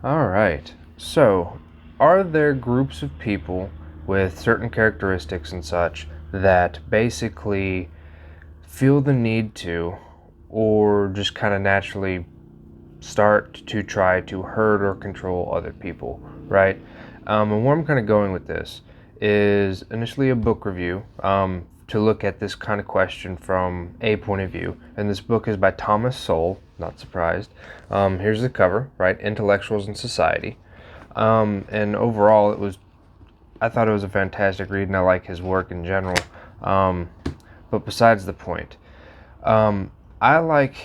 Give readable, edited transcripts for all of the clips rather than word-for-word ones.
All right. So, are there groups of people with certain characteristics and such that basically feel the need to, or just kind of naturally start to try to hurt or control other people, right? And where I'm kind of going with this is initially a book review to look at this kind of question from a point of view. And this book is by Thomas Sowell, not surprised. Here's the cover, right? Intellectuals in Society. And overall, I thought it was a fantastic read, and I like his work in general. But besides the point, I like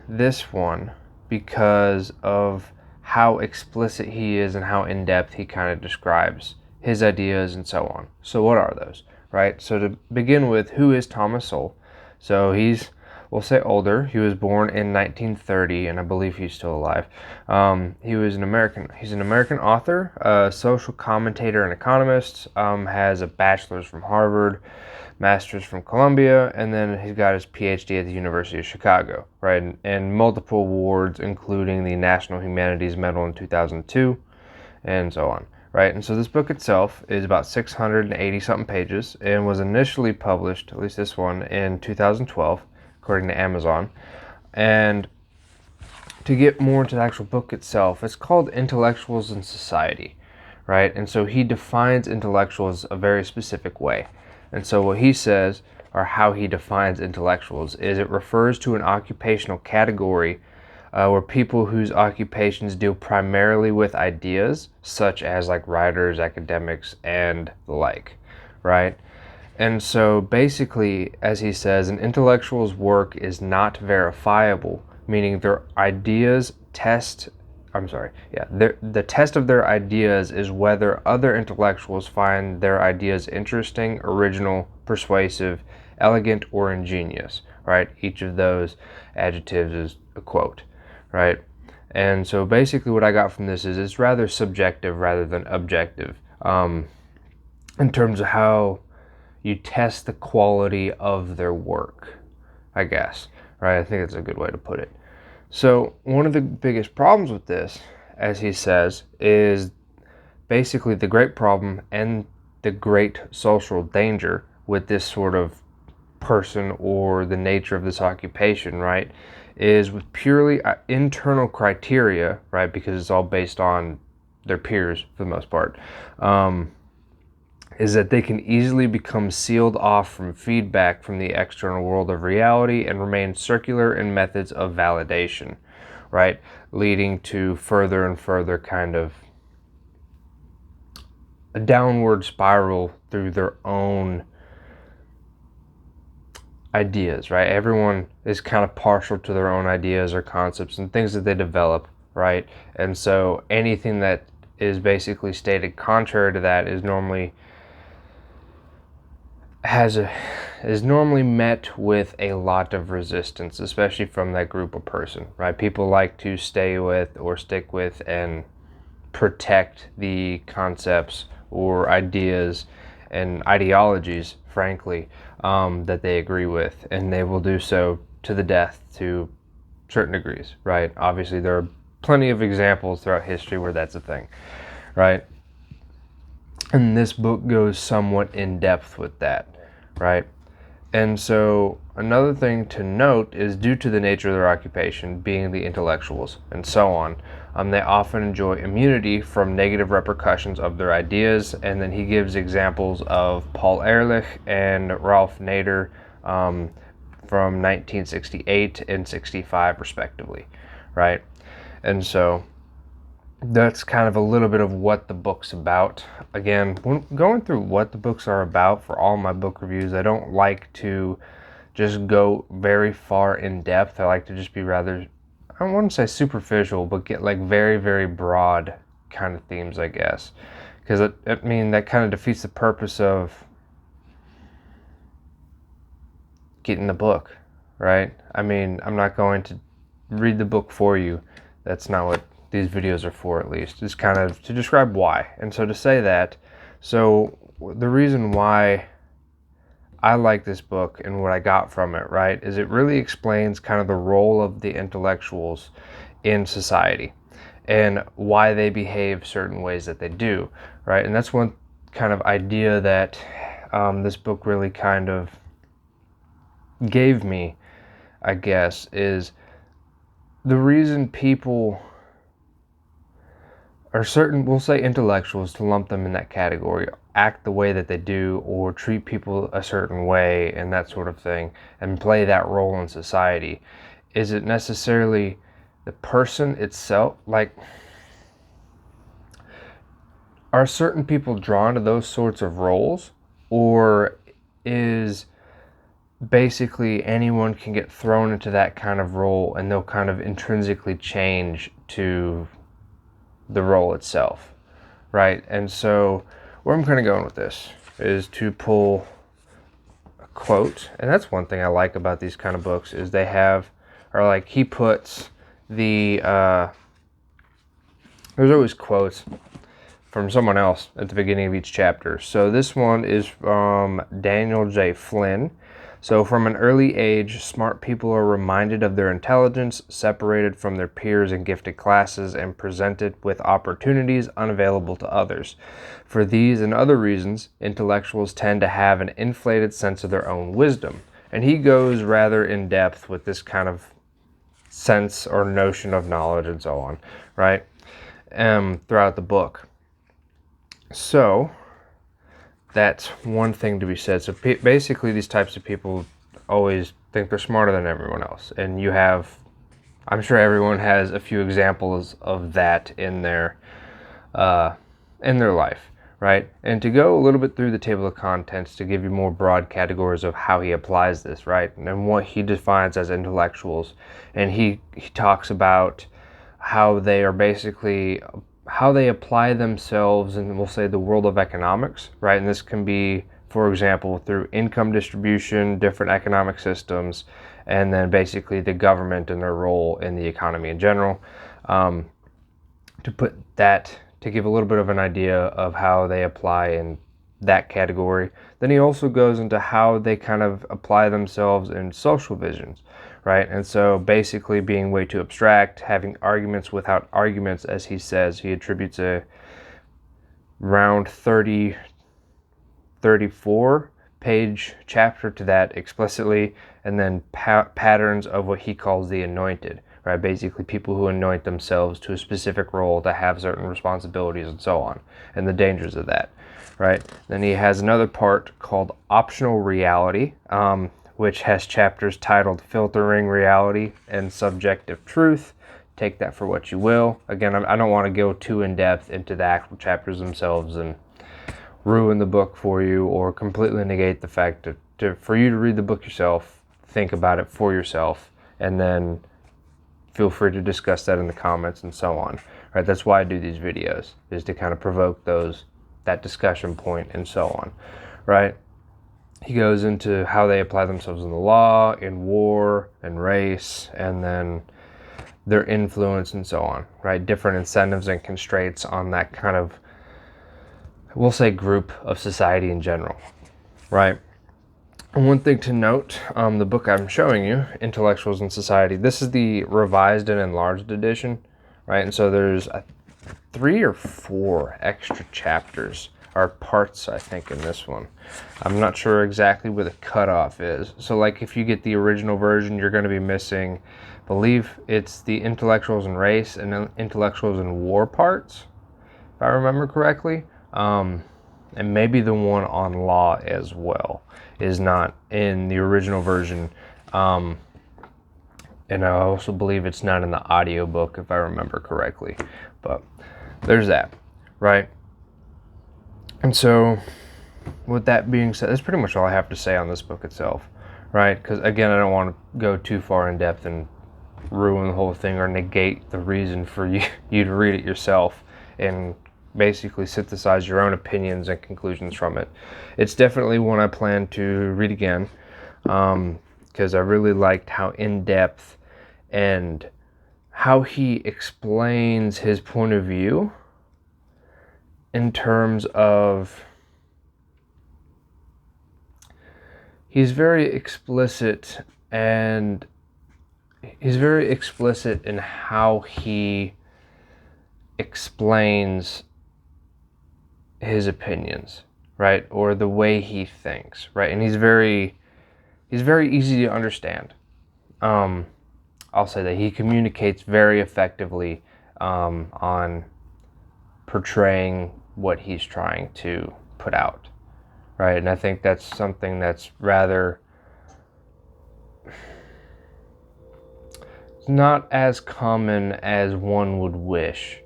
this one because of how explicit he is and how in-depth he kind of describes his ideas and so on. So what are those, right? So to begin with, who is Thomas Sowell? So we'll say older. He was born in 1930, and I believe he's still alive. He's an American author, a social commentator and economist, has a bachelor's from Harvard, master's from Columbia, and then he's got his PhD at the University of Chicago, right? And multiple awards, including the National Humanities Medal in 2002, and so on, right? And so this book itself is about 680 something pages and was initially published, at least this one, in 2012, according to Amazon. And to get more into the actual book itself, it's called Intellectuals in Society, right? And so he defines intellectuals a very specific way. And so what he says, or how he defines intellectuals, is it refers to an occupational category where people whose occupations deal primarily with ideas, such as like writers, academics, and the like, right? And so basically, as he says, an intellectual's work is not verifiable, meaning their ideas test, the test of their ideas is whether other intellectuals find their ideas interesting, original, persuasive, elegant, or ingenious, right? Each of those adjectives is a quote, right? And so basically what I got from this is it's rather subjective rather than objective in terms of how you test the quality of their work, I guess, right? I think that's a good way to put it. So one of the biggest problems with this, as he says, is basically the great problem and the great social danger with this sort of person or the nature of this occupation, right, is with purely internal criteria, right, because it's all based on their peers for the most part, is that they can easily become sealed off from feedback from the external world of reality and remain circular in methods of validation, right? Leading to further and further kind of a downward spiral through their own ideas, right? Everyone is kind of partial to their own ideas or concepts and things that they develop, right? And so anything that is basically stated contrary to that is normally met with a lot of resistance, especially from that group of person, right? People like to stay with or stick with and protect the concepts or ideas and ideologies, frankly, that they agree with, and they will do so to the death to certain degrees, right? Obviously, there are plenty of examples throughout history where that's a thing, right? And this book goes somewhat in depth with that, right? And so another thing to note is due to the nature of their occupation, being the intellectuals and so on, they often enjoy immunity from negative repercussions of their ideas. And then he gives examples of Paul Ehrlich and Ralph Nader from 1968 and 65 respectively, right? And so that's kind of a little bit of what the book's about. Again, when going through what the books are about for all my book reviews, I don't like to just go very far in depth. I like to just be rather, I don't want to say superficial, but get like very, very broad kind of themes, I guess. Because that kind of defeats the purpose of getting the book, right? I mean, I'm not going to read the book for you. That's not what these videos are for, at least. It's kind of to describe why. And so to say that, so the reason why I like this book and what I got from it, right, is it really explains kind of the role of the intellectuals in society. and why they behave certain ways that they do, right? And that's one kind of idea that this book really kind of gave me, I guess, is the reason people are certain, we'll say intellectuals to lump them in that category, act the way that they do or treat people a certain way and that sort of thing and play that role in society. Is it necessarily the person itself? Like, are certain people drawn to those sorts of roles, or is basically anyone can get thrown into that kind of role and they'll kind of intrinsically change to the role itself, right? And so where I'm kind of going with this is to pull a quote, and that's one thing I like about these kind of books is they have, or like he puts the there's always quotes from someone else at the beginning of each chapter. So this one is from Daniel J. Flynn. So from an early age, smart people are reminded of their intelligence, separated from their peers in gifted classes, and presented with opportunities unavailable to others. For these and other reasons, intellectuals tend to have an inflated sense of their own wisdom. And he goes rather in depth with this kind of sense or notion of knowledge and so on, right? Throughout the book. So that's one thing to be said. So basically these types of people always think they're smarter than everyone else. And you have, I'm sure everyone has a few examples of that in their life, right? And to go a little bit through the table of contents to give you more broad categories of how he applies this, right? And what he defines as intellectuals. And he talks about how they are basically, how they apply themselves in, we'll say, the world of economics, right? And this can be, for example, through income distribution, different economic systems, and then basically the government and their role in the economy in general. To put that, to give a little bit of an idea of how they apply in that category. Then he also goes into how they kind of apply themselves in social visions, right? And so basically being way too abstract, having arguments without arguments, as he says. He attributes a round 34 page chapter to that explicitly, and then patterns of what he calls the anointed, right? Basically people who anoint themselves to a specific role to have certain responsibilities and so on, and the dangers of that, right? Then he has another part called optional reality, which has chapters titled Filtering Reality and Subjective Truth. Take that for what you will. Again, I don't want to go too in depth into the actual chapters themselves and ruin the book for you or completely negate the fact for you to read the book yourself, think about it for yourself, and then feel free to discuss that in the comments and so on. Right? That's why I do these videos, is to kind of provoke that discussion point and so on. Right? He goes into how they apply themselves in the law, in war, and race, and then their influence and so on, right? Different incentives and constraints on that kind of, we'll say, group of society in general, right? And one thing to note, the book I'm showing you, Intellectuals in Society, this is the revised and enlarged edition, right? And so there's 3 or 4 extra chapters or parts, I think, in this one. I'm not sure exactly where the cutoff is. So like if you get the original version, you're going to be missing, I believe it's the Intellectuals in Race and Intellectuals in War parts, if I remember correctly. And maybe the one on law as well is not in the original version. And I also believe it's not in the audiobook, if I remember correctly. But there's that, right? And so with that being said, that's pretty much all I have to say on this book itself, right? Because again, I don't want to go too far in depth and ruin the whole thing or negate the reason for you to read it yourself and basically synthesize your own opinions and conclusions from it. It's definitely one I plan to read again, because I really liked how in-depth and how he explains his point of view in terms of, he's very explicit in how he explains his opinions, right? Or the way he thinks, right? And he's very easy to understand. I'll say that he communicates very effectively on portraying what he's trying to put out, right? And I think that's something that's rather not as common as one would wish,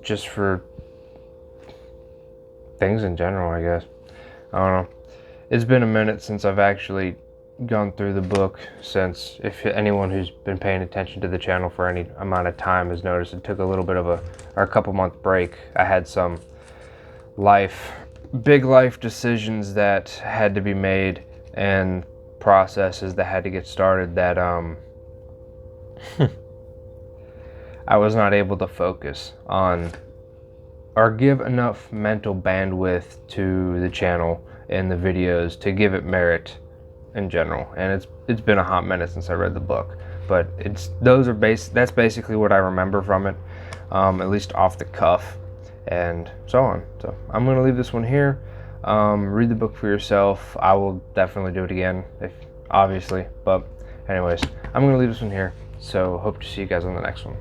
just for things in general, I guess. I don't know. It's been a minute since I've actually gone through the book, since if anyone who's been paying attention to the channel for any amount of time has noticed it took a little bit of a couple month break. I had some big life decisions that had to be made and processes that had to get started that I was not able to focus on or give enough mental bandwidth to the channel and the videos to give it merit in general. And it's been a hot minute since I read the book, but that's basically what I remember from it, at least off the cuff and so on. So I'm going to leave this one here. Read the book for yourself. I will definitely do it again, obviously, but anyways, I'm going to leave this one here. So hope to see you guys on the next one.